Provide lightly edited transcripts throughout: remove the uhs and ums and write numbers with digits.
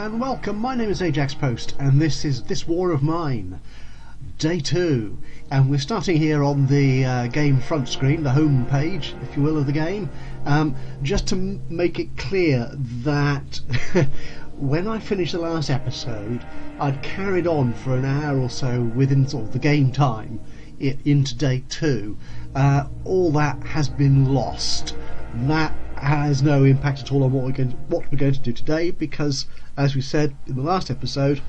and welcome. My name is Ajaxpost and this is This War of Mine, Day 2, and we're starting here on the game front screen, the home page, if you will, of the game. Just to make it clear that when I finished the last episode, I'd carried on for an hour or so within sort of the game time into Day 2. All that has been lost. That has no impact at all on what we're going to do today, because, as we said in the last episode,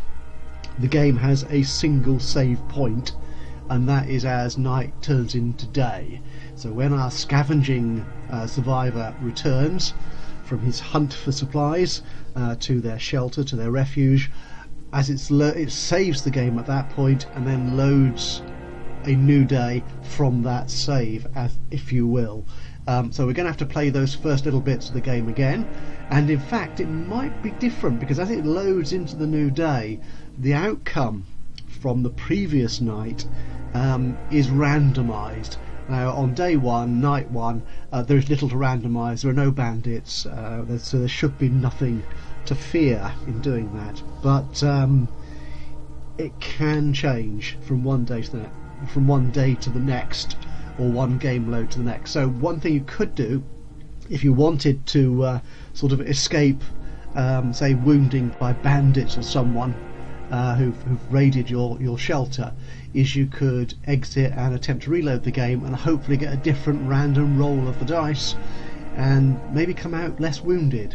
the game has a single save point, and that is as night turns into day. So when our scavenging survivor returns from his hunt for supplies to their shelter, to their refuge, as it saves the game at that point and then loads a new day from that save, if you will. So we're going to have to play those first little bits of the game again, and in fact it might be different, because as it loads into the new day, the outcome from the previous night is randomised. Now on day 1, night 1, there is little to randomise. There are no bandits, so there should be nothing to fear in doing that, but it can change from one day to the next, or one game load to the next. So one thing you could do, if you wanted to sort of escape, say, wounding by bandits or someone who've raided your shelter, is you could exit and attempt to reload the game and hopefully get a different random roll of the dice and maybe come out less wounded.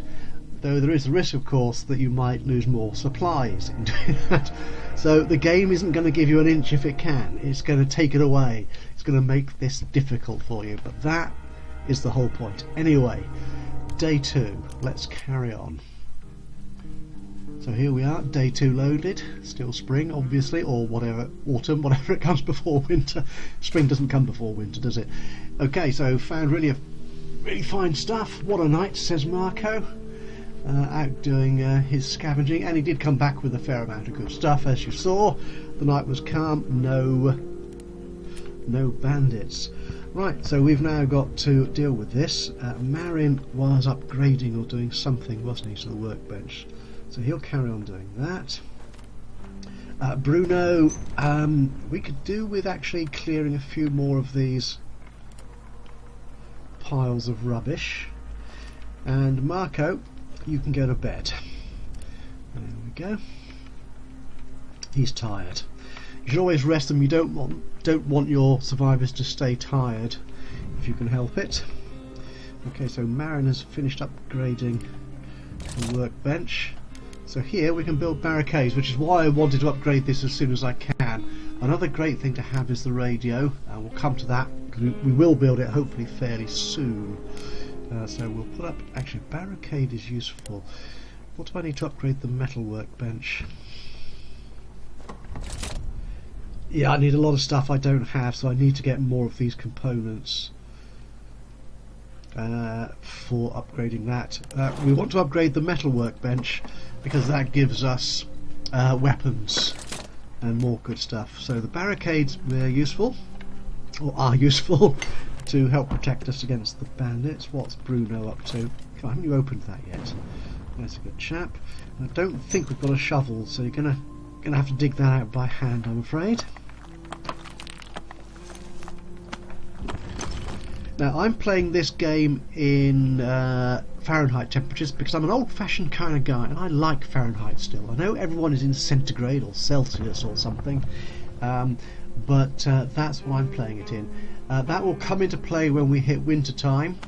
Though there is the risk, of course, that you might lose more supplies in doing that. So the game isn't going to give you an inch if it can. It's going to take it away. It's going to make this difficult for you. But that is the whole point. Anyway, day 2. Let's carry on. So here we are, day 2 loaded. Still spring, obviously, or whatever, autumn, whatever it comes before winter. Spring doesn't come before winter, does it? Okay, so found really fine stuff. What a night, says Marco. Out doing his scavenging, and he did come back with a fair amount of good stuff, as you saw. The night was calm, no bandits. Right, so we've now got to deal with this. Marin was upgrading or doing something, wasn't he, to the workbench, so he'll carry on doing that. Bruno, we could do with actually clearing a few more of these piles of rubbish. And Marco, you can go to bed. There we go. He's tired. You should always rest them. You don't want your survivors to stay tired if you can help it. Okay, so Marin has finished upgrading the workbench. So here we can build barricades, which is why I wanted to upgrade this as soon as I can. Another great thing to have is the radio, and we'll come to that. We will build it hopefully fairly soon. So we'll put up, actually barricade is useful. What do I need to upgrade the metal workbench? Yeah, I need a lot of stuff I don't have, so I need to get more of these components for upgrading that. We want to upgrade the metal workbench because that gives us weapons and more good stuff. So the barricades, they're useful, or are useful, to help protect us against the bandits. What's Bruno up to? Haven't you opened that yet? That's a good chap. I don't think we've got a shovel, so you're gonna have to dig that out by hand, I'm afraid. Now I'm playing this game in Fahrenheit temperatures because I'm an old-fashioned kind of guy, and I like Fahrenheit still. I know everyone is in centigrade or Celsius or something, but that's what I'm playing it in. That will come into play when we hit winter time,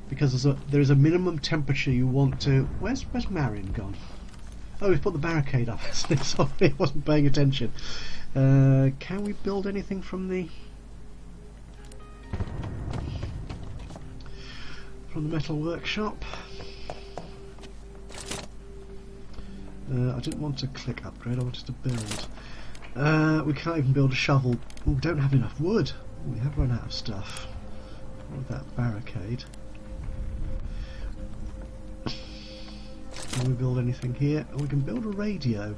because there is a minimum temperature you want to... Where's Marin gone? Oh, we've put the barricade up. Sorry, I wasn't paying attention. Can we build anything from the metal workshop? I didn't want to click upgrade, I wanted to build. We can't even build a shovel. We don't have enough wood. We have run out of stuff. With that barricade. Can we build anything here? Oh, we can build a radio.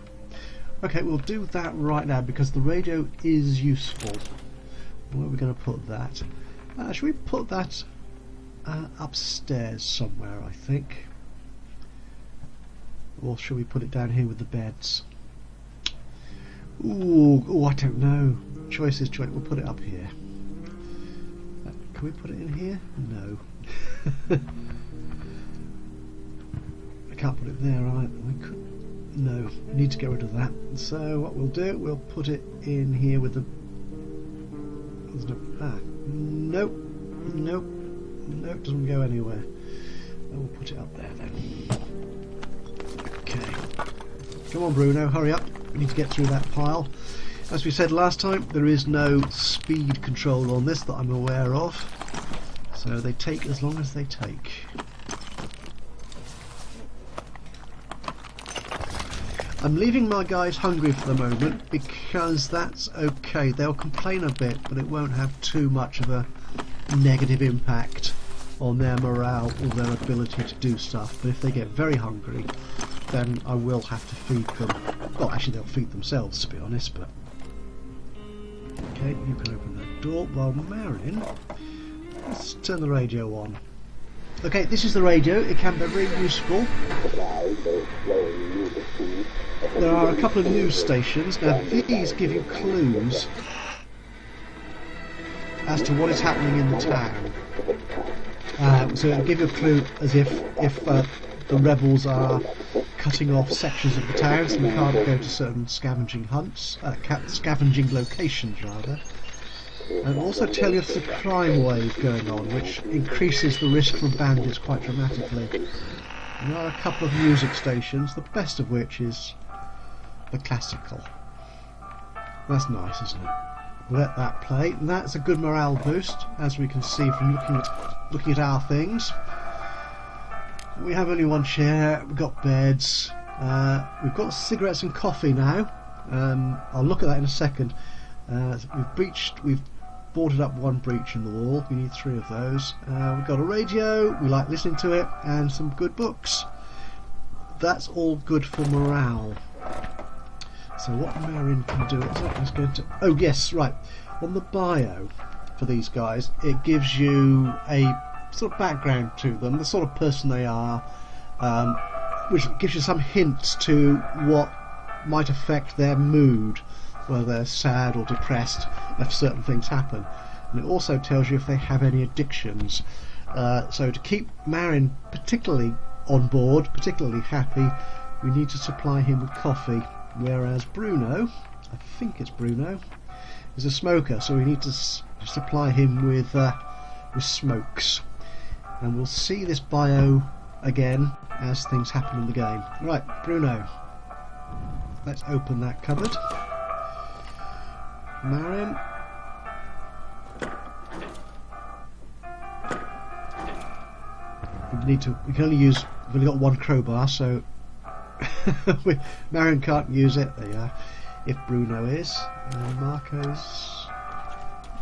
Okay, we'll do that right now because the radio is useful. Where are we going to put that? Should we put that upstairs somewhere, I think? Or should we put it down here with the beds? Ooh, I don't know. Choices, we'll put it up here. Can we put it in here? No. I can't put it there either. We could. No, we need to get rid of that. So what we'll do, we'll put it in here with the. Nope, nope, nope. Doesn't go anywhere. We'll put it up there then. Okay. Come on, Bruno, hurry up. We need to get through that pile. As we said last time, there is no speed control on this that I'm aware of. So they take as long as they take. I'm leaving my guys hungry for the moment because that's okay. They'll complain a bit, but it won't have too much of a negative impact on their morale or their ability to do stuff. But if they get very hungry, then I will have to feed them. Well, actually they'll feed themselves, to be honest, but... Okay, you can open that door while Marin... Let's turn the radio on. Okay, this is the radio. It can be very useful. There are a couple of news stations. Now these give you clues as to what is happening in the town. So it'll give you a clue as if the rebels are cutting off sections of the town, so we can't go to certain scavenging hunts, scavenging locations rather. And also tell you if there's a crime wave going on, which increases the risk from bandits quite dramatically. And there are a couple of music stations, the best of which is the classical. That's nice, isn't it? We'll let that play. And that's a good morale boost, as we can see from looking at our things. We have only one chair, we've got beds, we've got cigarettes and coffee now. I'll look at that in a second. We've boarded up one breach in the wall. We need 3 of those. We've got a radio, we like listening to it, and some good books. That's all good for morale. So what Marin can do is going to... Oh yes, right. On the bio for these guys, it gives you a sort of background to them, the sort of person they are, which gives you some hints to what might affect their mood, whether they're sad or depressed if certain things happen. And it also tells you if they have any addictions. So to keep Marin particularly on board, particularly happy, we need to supply him with coffee, whereas Bruno, I think it's Bruno, is a smoker, so we need to supply him with smokes. And we'll see this bio again as things happen in the game. Right, Bruno, let's open that cupboard. Marin. We can only use, we've only got one crowbar, so Marin can't use it. There you are. If Bruno is. Marco's...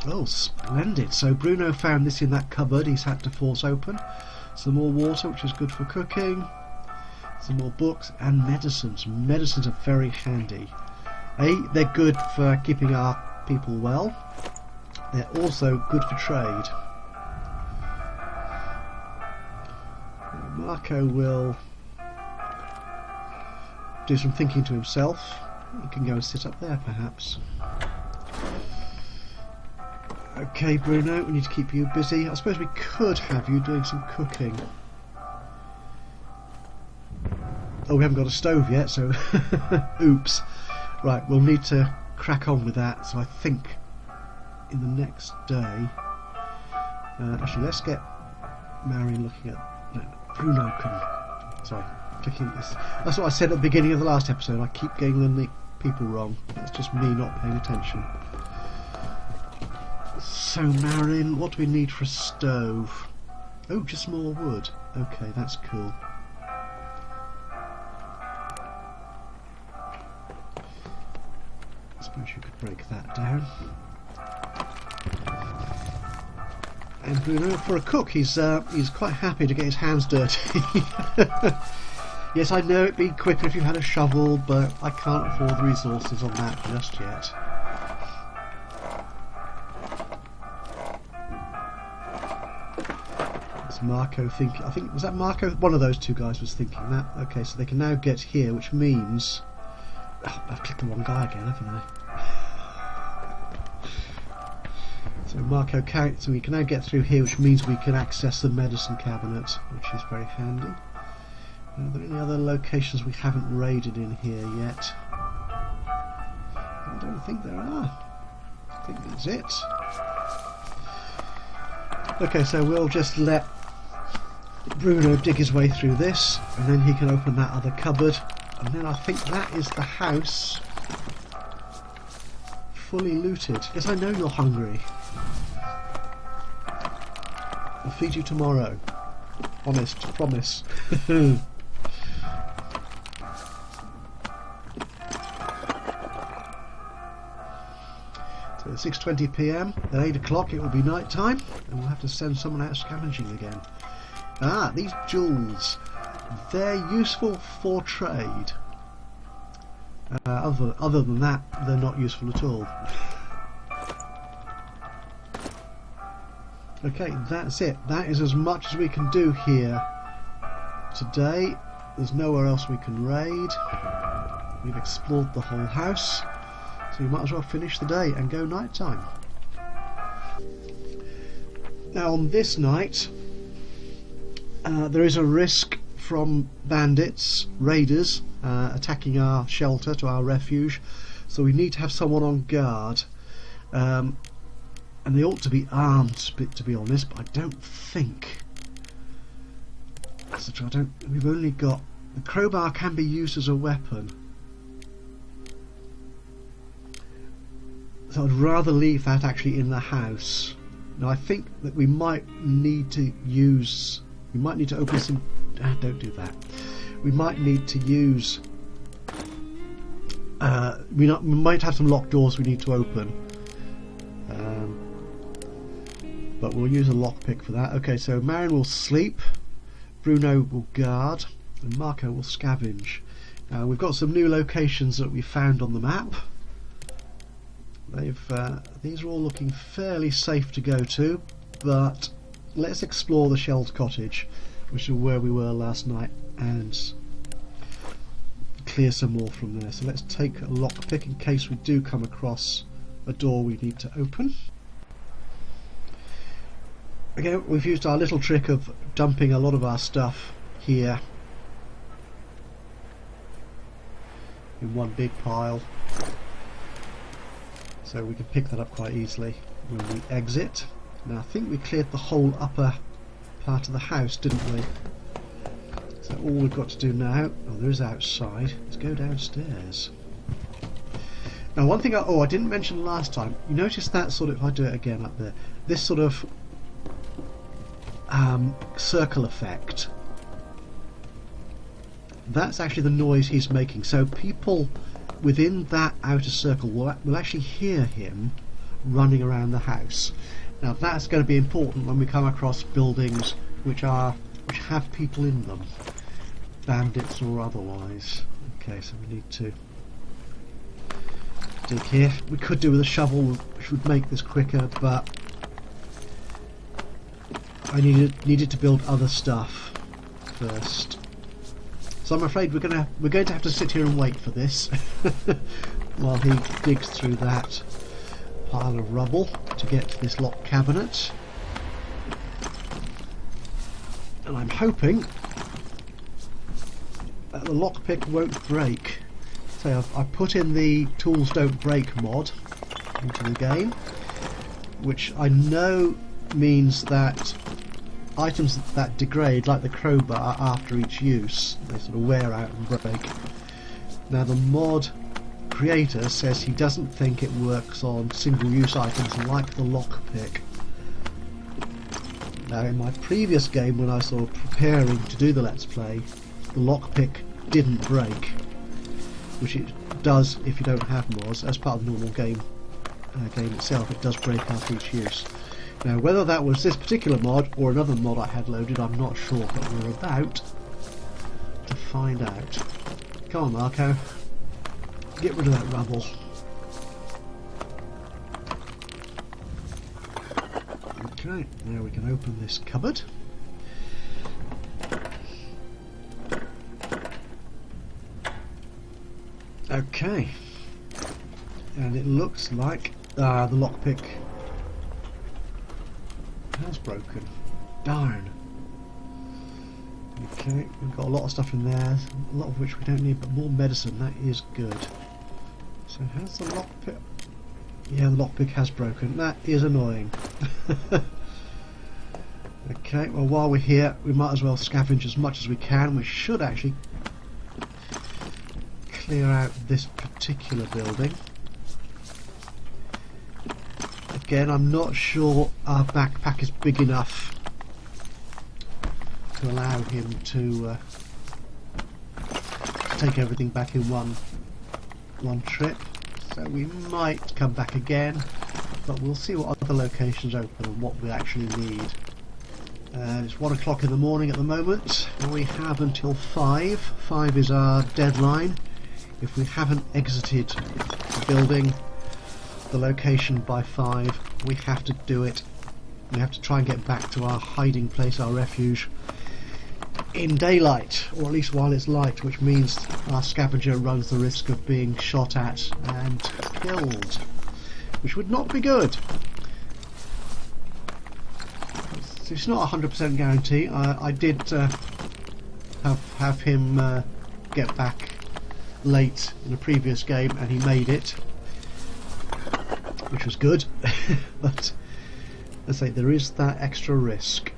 Oh, splendid. So Bruno found this in that cupboard he's had to force open. Some more water, which is good for cooking. Some more books and medicines. Medicines are very handy. They're good for keeping our people well. They're also good for trade. Marco will do some thinking to himself. He can go and sit up there perhaps. Okay, Bruno, we need to keep you busy. I suppose we could have you doing some cooking. Oh, we haven't got a stove yet, so oops. Right, we'll need to crack on with that. So I think in the next day... actually, let's get Marion looking at... No, Bruno can... Sorry, clicking this. That's what I said at the beginning of the last episode. I keep getting the people wrong. That's just me not paying attention. So Marin, what do we need for a stove? Oh, just more wood. Okay, that's cool. I suppose you could break that down. And Bruno, for a cook, he's quite happy to get his hands dirty. Yes, I know it'd be quicker if you had a shovel, but I can't afford the resources on that just yet. Marco thinking? I think, was that Marco? One of those two guys was thinking that. Okay, so they can now get here, which means... Oh, I've clicked the wrong guy again, haven't I? So Marco can, so we can now get through here, which means we can access the medicine cabinet, which is very handy. Are there any other locations we haven't raided in here yet? I don't think there are. I think that's it. Okay, so we'll just let Bruno dig his way through this, and then he can open that other cupboard, and then I think that is the house fully looted. Yes, I know you're hungry. I'll feed you tomorrow. Honest, promise. So 6:20 PM, at 8 o'clock it will be night time, and we'll have to send someone out scavenging again. Ah, these jewels, they're useful for trade. Other than that, they're not useful at all. Okay, that's it. That is as much as we can do here today. There's nowhere else we can raid. We've explored the whole house. So we might as well finish the day and go night time. Now on this night there is a risk from bandits, raiders, attacking our shelter, to our refuge, so we need to have someone on guard, and they ought to be armed, to be honest, but I don't think we've only got the crowbar. Can be used as a weapon. So I'd rather leave that actually in the house. Now I think that we might need to open some... don't do that. We might need to use... we might have some locked doors we need to open. But we'll use a lockpick for that. Okay, so Marion will sleep, Bruno will guard, and Marco will scavenge. We've got some new locations that we found on the map. These are all looking fairly safe to go to, but let's explore the shelled cottage, which is where we were last night, and clear some more from there. So let's take a lockpick in case we do come across a door we need to open. Again, we've used our little trick of dumping a lot of our stuff here in one big pile, so we can pick that up quite easily when we exit. Now I think we cleared the whole upper part of the house, didn't we? So all we've got to do now, oh, there is outside, is go downstairs. Now one thing I didn't mention last time, you notice that sort of, if I do it again up there, this sort of circle effect, that's actually the noise he's making, so people within that outer circle will actually hear him running around the house. Now that's going to be important when we come across buildings which have people in them, bandits or otherwise. Okay, so we need to dig here. We could do with a shovel, which would make this quicker, but I needed to build other stuff first. So I'm afraid we're going to have to sit here and wait for this while he digs through that pile of rubble to get to this locked cabinet. And I'm hoping that the lockpick won't break. So I've put in the tools don't break mod into the game, which I know means that items that degrade, like the crowbar, after each use, they sort of wear out and break. Now the mod creator says he doesn't think it works on single-use items like the lockpick. Now in my previous game, when I was sort of preparing to do the Let's Play, the lockpick didn't break, which it does if you don't have mods. As part of the normal game itself, it does break after each use. Now whether that was this particular mod or another mod I had loaded, I'm not sure, but we're about to find out. Come on, Marco, get rid of that rubble. Okay, now we can open this cupboard. Okay, and it looks like the lockpick has broken. Darn. Okay, we've got a lot of stuff in there, a lot of which we don't need, but more medicine, that is good. So how's the lockpick? Yeah, the lockpick has broken. That is annoying. Okay, well while we're here, we might as well scavenge as much as we can. We should actually clear out this particular building. Again, I'm not sure our backpack is big enough to allow him to take everything back in one trip. So we might come back again, but we'll see what other locations open and what we actually need. It's 1 o'clock in the morning at the moment, and we have until 5. 5 is our deadline. If we haven't exited the building, the location by 5, we have to do it. We have to try and get back to our hiding place, our refuge, in daylight, or at least while it's light, which means our scavenger runs the risk of being shot at and killed, which would not be good. It's not a 100% guarantee. I did have him get back late in a previous game, and he made it, which was good. But as I say, there is that extra risk.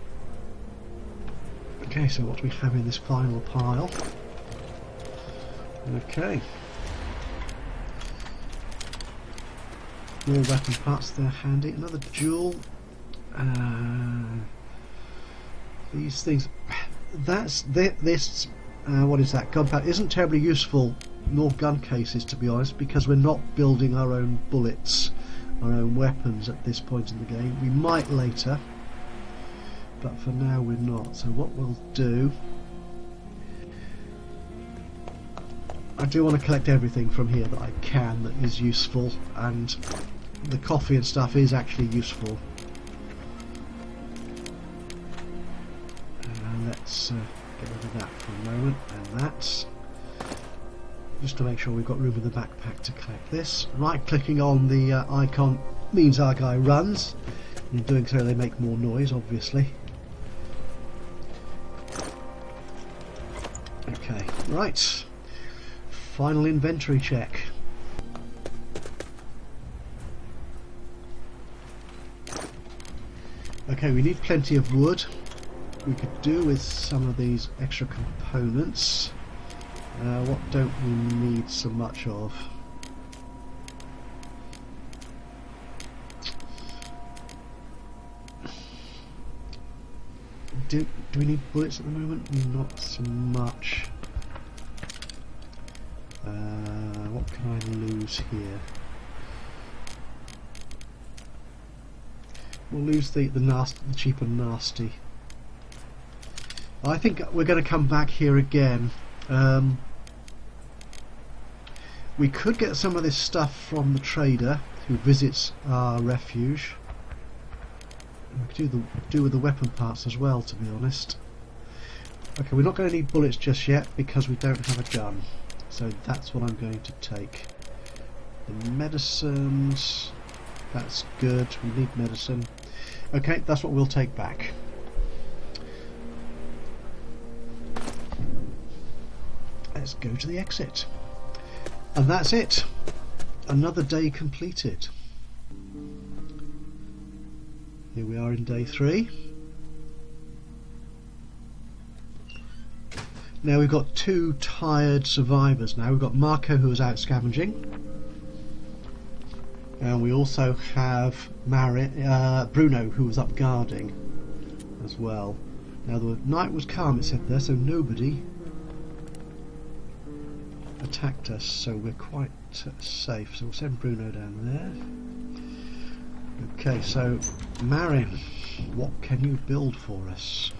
Okay, so what do we have in this final pile? Okay, more weapon parts, they're handy. Another jewel. These things, this what is that, gunpowder isn't terribly useful, nor gun cases, to be honest, because we're not building our own bullets, our own weapons at this point in the game. We might later, but for now we're not. So what we'll do, I do want to collect everything from here that I can that is useful, and the coffee and stuff is actually useful. Let's get rid of that for a moment, and that's just to make sure we've got room in the backpack to collect this. Right clicking on the icon means our guy runs, and in doing so they make more noise, obviously. Okay, right, final inventory check. Okay, we need plenty of wood. We could do with some of these extra components. What don't we need so much of? Do we need bullets at the moment? Not so much. What can I lose here? We'll lose the cheap and nasty. I think we're going to come back here again. We could get some of this stuff from the trader who visits our refuge. We could do with the weapon parts as well, to be honest. Okay, we're not going to need bullets just yet because we don't have a gun. So that's what I'm going to take. The medicines, that's good, we need medicine. Okay, that's what we'll take back. Let's go to the exit. And that's it. Another day completed. Here we are in day 3. Now we've got 2 tired survivors now. We've got Marco, who was out scavenging. And we also have Bruno, who was up guarding as well. Now the night was calm, it said there, so nobody attacked us, so we're quite safe. So we'll send Bruno down there. Okay, so Marin, what can you build for us?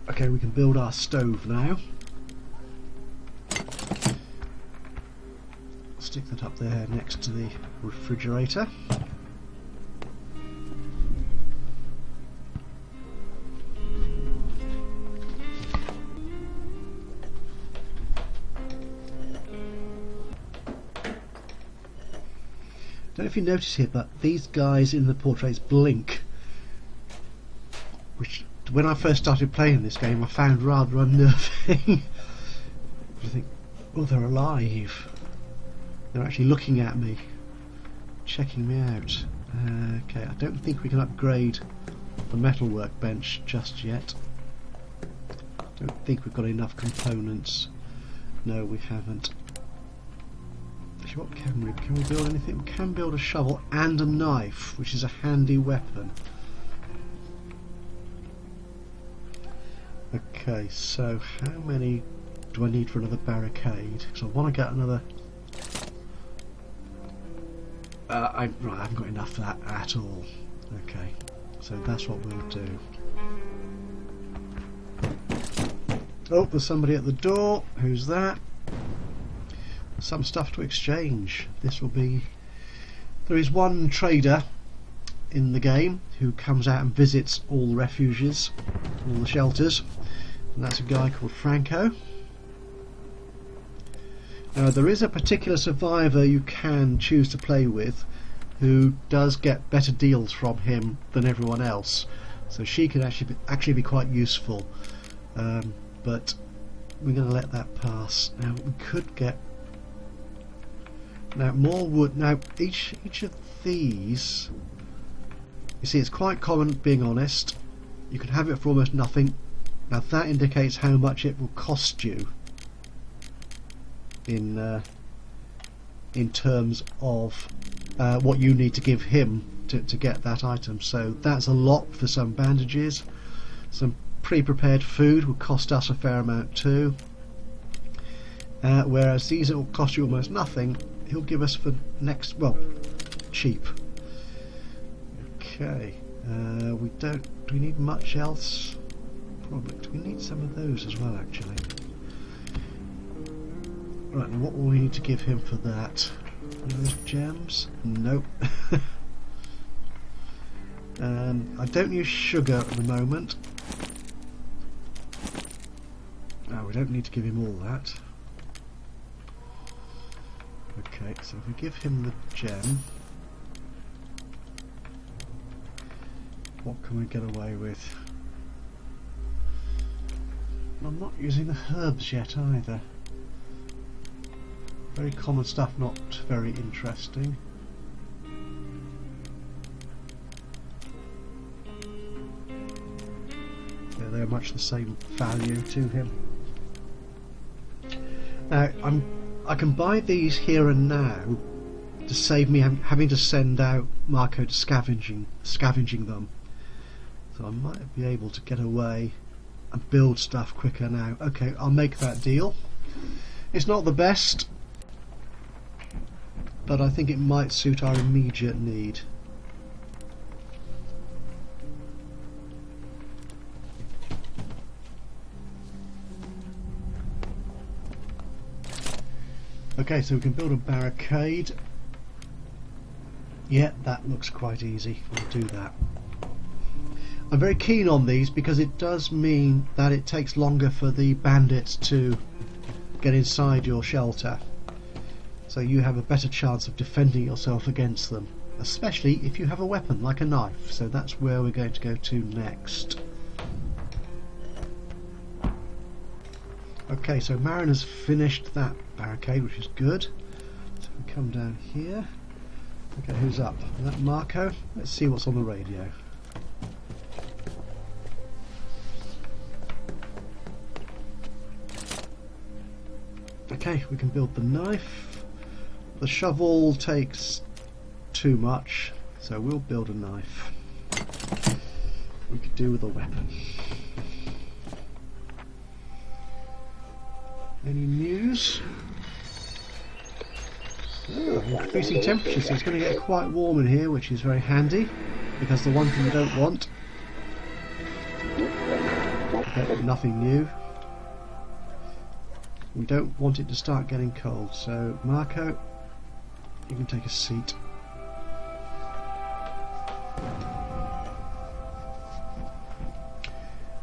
Okay, we can build our stove now. Stick that up there next to the refrigerator. don't know if you notice here, but these guys in the portraits blink, which when I first started playing this game I found rather unnerving. I think, oh, they're alive. They're actually looking at me, checking me out. Okay, I don't think we can upgrade the metal workbench just yet. Don't think we've got enough components. No, we haven't. Actually, what can we build anything? We can build a shovel and a knife, which is a handy weapon. Okay, so how many do I need for another barricade? Because I want to get another. I haven't got enough for that at all. Okay, so that's what we'll do. Oh, there's somebody at the door. Who's that? Some stuff to exchange. This will be. There is one trader in the game who comes out and visits all the refuges, all the shelters, and that's a guy called Franko. Now, there is a particular survivor you can choose to play with who does get better deals from him than everyone else, so she can actually be quite useful, but we're going to let that pass. Now we could get more wood. Now each of these, you see, it's quite common, being honest. You can have it for almost nothing. Now that indicates how much it will cost you in terms of what you need to give him to get that item. So that's a lot for some bandages. Some pre-prepared food will cost us a fair amount too. Whereas these will cost you almost nothing. He'll give us for next, well, cheap. Okay, we don't. Do we need much else? Probably. Do we need some of those as well, actually? Right, now what will we need to give him for that? Those gems? Nope. I don't use sugar at the moment. No, we don't need to give him all that. Okay, so if we give him the gem, what can we get away with? I'm not using the herbs yet either. Very common stuff, not very interesting. Yeah, they're much the same value to him. Now, I can buy these here and now to save me having to send out Marco to scavenging them. So I might be able to get away and build stuff quicker now. Okay, I'll make that deal. It's not the best, but I think it might suit our immediate need. Okay, so we can build a barricade. Yeah, that looks quite easy. We'll do that. I'm very keen on these because it does mean that it takes longer for the bandits to get inside your shelter. So you have a better chance of defending yourself against them, especially if you have a weapon like a knife. So that's where we're going to go to next. Okay, so Marin has finished that barricade, which is good. So we come down here. Okay, who's up? Is that Marco? Let's see what's on the radio. Okay, we can build the knife. The shovel takes too much, so we'll build a knife. We could do with a weapon. Any news? Oh, increasing temperatures, so it's going to get quite warm in here, which is very handy, because the one thing we don't want. Okay, nothing new. We don't want it to start getting cold, so Marco, you can take a seat.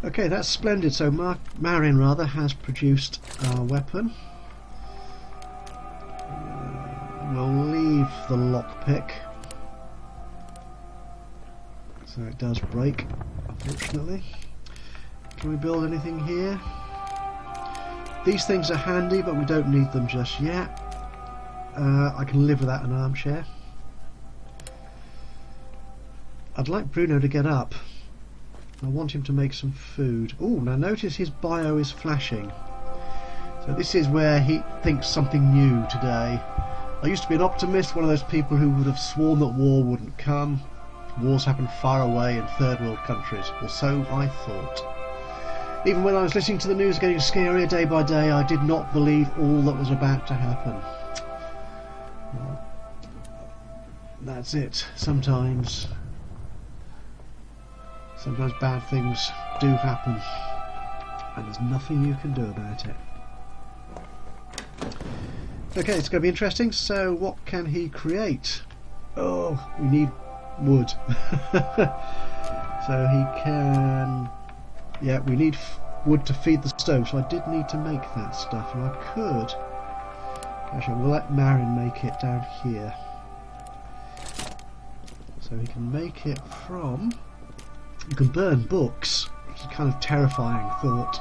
Okay, that's splendid. So Marin has produced our weapon. We'll leave the lockpick. So it does break, unfortunately. Can we build anything here? These things are handy, but we don't need them just yet. I can live without an armchair. I'd like Bruno to get up. I want him to make some food. Oh, now notice his bio is flashing. So this is where he thinks something new today. I used to be an optimist, one of those people who would have sworn that war wouldn't come. Wars happen far away in third world countries. Well, so I thought. Even when I was listening to the news getting scarier day by day, I did not believe all that was about to happen. Well, that's it. Sometimes bad things do happen, and there's nothing you can do about it. Okay, it's going to be interesting. So what can he create? Oh, we need wood. So he can... Yeah, we need wood to feed the stove, so I did need to make that stuff, and I could... Actually, we'll let Marin make it down here. So he can make it from... You can burn books, which is a kind of terrifying thought.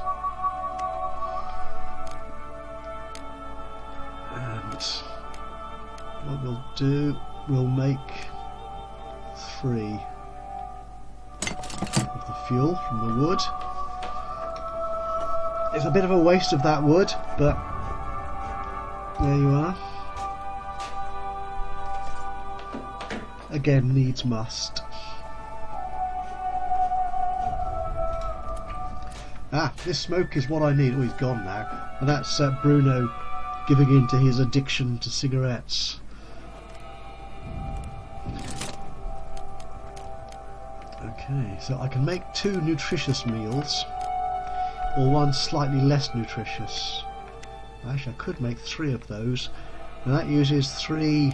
And what we'll do, we'll make 3 of the fuel from the wood. It's a bit of a waste of that wood, but there you are. Again, needs must. Ah, this smoke is what I need. Oh, he's gone now. And that's Bruno giving in to his addiction to cigarettes. Okay, so I can make 2 nutritious meals, or 1 slightly less nutritious. Actually, I could make 3 of those. And that uses 3...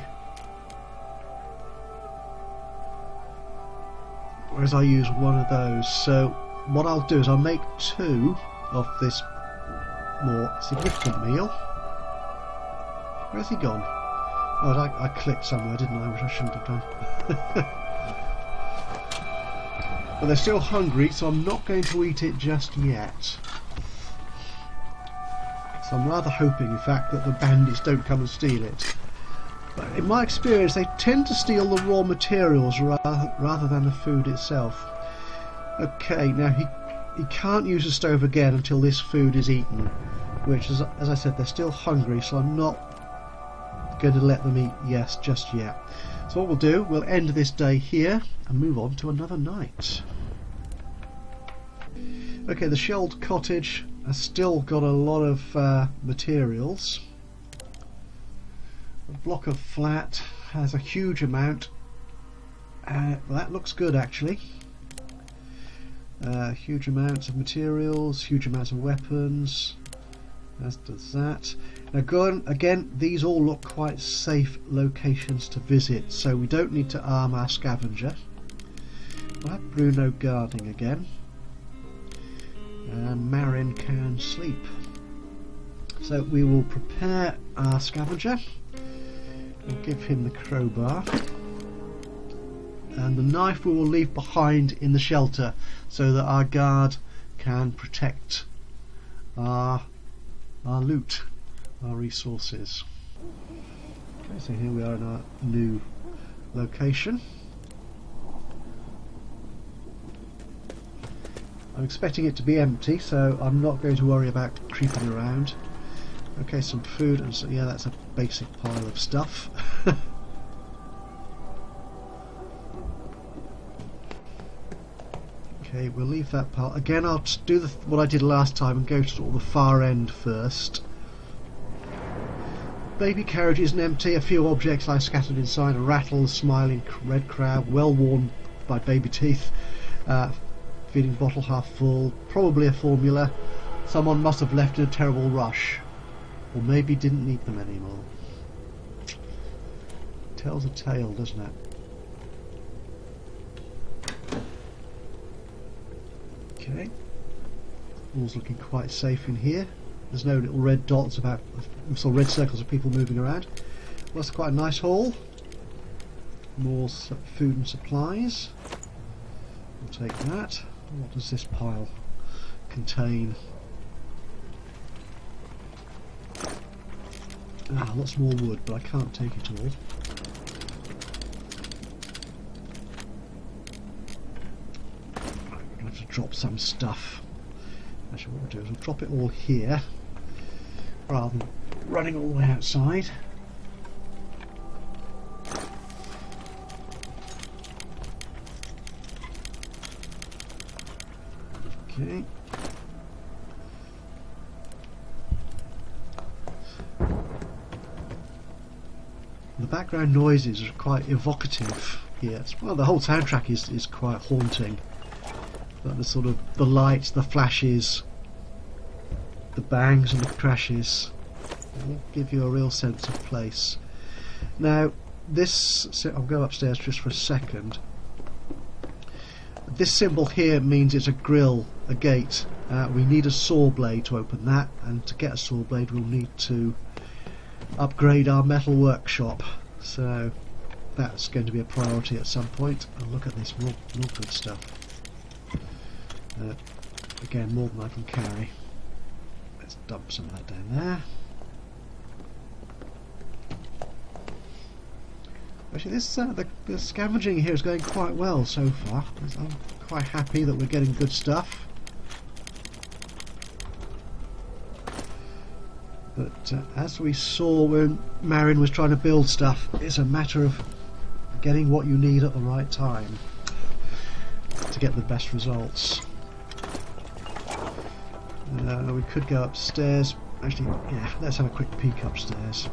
Whereas I use 1 of those. So what I'll do is I'll make 2 of this more significant meal. Where's he gone? Oh, I clicked somewhere, didn't I? Which I shouldn't have done. But they're still hungry, so I'm not going to eat it just yet. So I'm rather hoping, in fact, that the bandits don't come and steal it. But in my experience, they tend to steal the raw materials rather than the food itself. Okay, now he can't use the stove again until this food is eaten, which, as I said, they're still hungry, so I'm not going to let them eat just yet. So what we'll do, we'll end this day here and move on to another night. Okay, the shelled cottage has still got a lot of materials. A block of flat has a huge amount. Well, that looks good actually. Huge amounts of materials, huge amounts of weapons, as does that. Now again, these all look quite safe locations to visit, so we don't need to arm our scavenger. We'll have Bruno guarding again, and Marin can sleep. So we will prepare our scavenger. We'll give him the crowbar, and the knife we will leave behind in the shelter so that our guard can protect our loot, our resources. Okay, so here we are in our new location. I'm expecting it to be empty, so I'm not going to worry about creeping around. Okay, some food, and so, yeah, that's a basic pile of stuff. Okay, we'll leave that pile. Again, I'll do what I did last time and go to sort of the far end first. Baby carriage isn't empty. A few objects lie scattered inside. A rattle, a smiling red crab, well worn by baby teeth. Feeding bottle half full. Probably a formula. Someone must have left in a terrible rush. Or maybe didn't need them anymore. Tells a tale, doesn't it? Okay. All's looking quite safe in here. There's no little red dots about, we saw red circles of people moving around. that's quite a nice haul. More food and supplies. We'll take that. What does this pile contain? Lots more wood, but I can't take it all. Right, we're going to have to drop some stuff. Actually, what we'll do is we'll drop it all here rather than running all the way outside. Okay. The background noises are quite evocative here. Well, the whole soundtrack is quite haunting. But the sort of the lights, the flashes, the bangs and the crashes will give you a real sense of place. Now, I'll go upstairs just for a second. This symbol here means it's a grill, a gate. We need a saw blade to open that, and to get a saw blade we'll need to upgrade our metal workshop. So that's going to be a priority at some point. And look at this, more good stuff. Again, more than I can carry. Let's dump some of that down there. Actually, the scavenging here is going quite well so far. I'm quite happy that we're getting good stuff. But as we saw when Marin was trying to build stuff, it's a matter of getting what you need at the right time to get the best results. We could go upstairs. Actually, yeah, let's have a quick peek upstairs.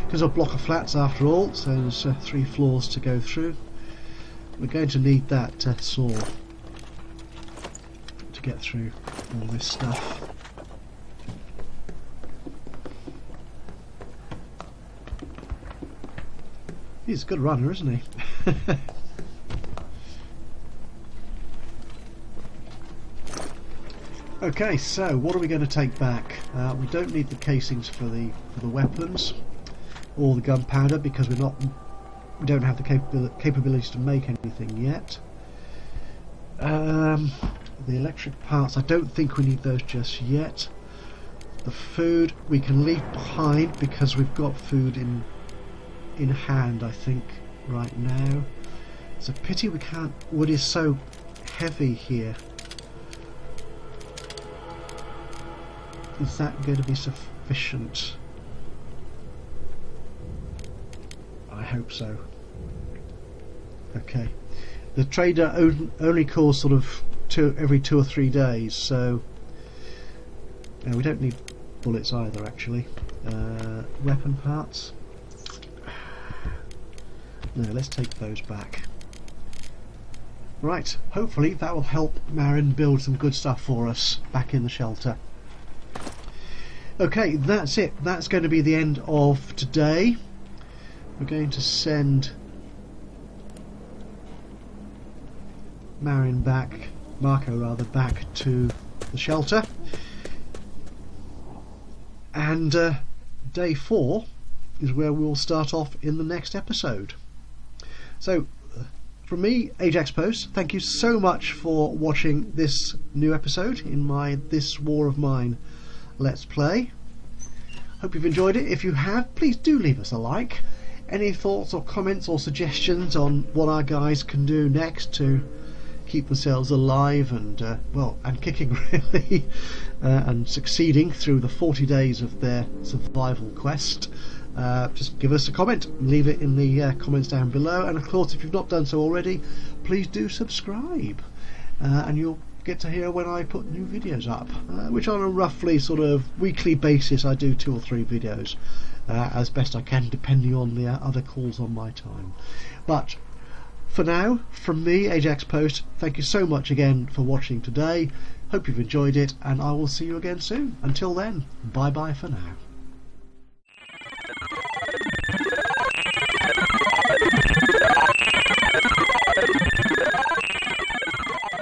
Because a block of flats after all, so there's 3 floors to go through. We're going to need that saw to get through all this stuff. He's a good runner, isn't he? Okay, so what are we going to take back? We don't need the casings for the weapons or the gunpowder because we don't have the capabilities to make anything yet. The electric parts, I don't think we need those just yet. The food we can leave behind because we've got food in hand, I think, right now. It's a pity we can't. Wood is so heavy here. Is that going to be sufficient? I hope so. Okay. The trader only calls sort of every 2 or 3 days, so we don't need bullets either, actually. Weapon parts. No, let's take those back. Right, hopefully that will help Marin build some good stuff for us back in the shelter. Okay, that's it. That's going to be the end of today. We're going to send Marco back to the shelter. And day 4 is where we'll start off in the next episode. So, from me, Ajaxpost, thank you so much for watching this new episode in my This War of Mine Let's Play. Hope you've enjoyed it. If you have, please do leave us a like. Any thoughts or comments or suggestions on what our guys can do next to keep themselves alive and and kicking really and succeeding through the 40 days of their survival quest, just give us a comment, leave it in the comments down below, and of course if you've not done so already, please do subscribe, and you'll get to hear when I put new videos up, which on a roughly sort of weekly basis I do 2 or 3 videos as best I can, depending on the other calls on my time. But for now, from me, Ajaxpost, thank you so much again for watching today. Hope you've enjoyed it, and I will see you again soon. Until then, bye bye for now.